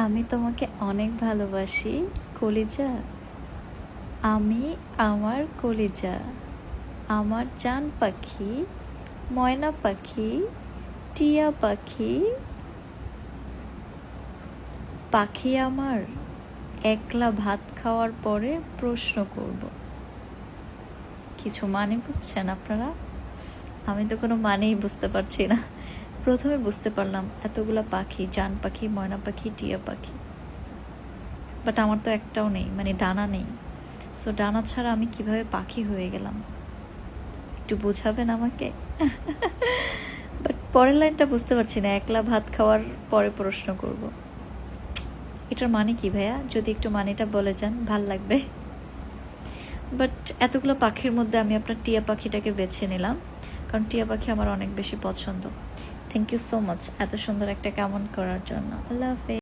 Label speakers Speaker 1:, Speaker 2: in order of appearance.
Speaker 1: আমি তোমাকে অনেক ভালোবাসি কলিজা। আমি আমার কলিজা, আমার জান পাখি, ময়না পাখি, টিয়া পাখি। পাখি আমার একলা ভাত খাওয়ার পরে প্রশ্ন করব। কিছু মানে বুঝছেন আপনারা? আমি তো কোনো মানেই বুঝতে পারছি না। প্রথমে বুঝতে পারলাম এতগুলা পাখি, জান পাখি, ময়না পাখি, টিয়া পাখি, বাট আমার তো একটাও নেই, মানে ডানা নেই। সো ডানা ছাড়া আমি কিভাবে পাখি হয়ে গেলাম, একটু বোঝাবেন আমাকে? বাট পরের লাইনটা বুঝতে পারছি না, একলা ভাত খাওয়ার পরে প্রশ্ন করব। এটার মানে কি ভাইয়া? যদি একটু মানেটা বলে যান ভাল লাগবে। বাট এতগুলো পাখির মধ্যে আমি আপনার টিয়া পাখিটাকে বেছে নিলাম, কারণ টিয়া পাখি আমার অনেক বেশি পছন্দ। থ্যাংক ইউ সো মাচ এত সুন্দর একটা কমেন্ট করার জন্য। আল্লাহ হাফেজ।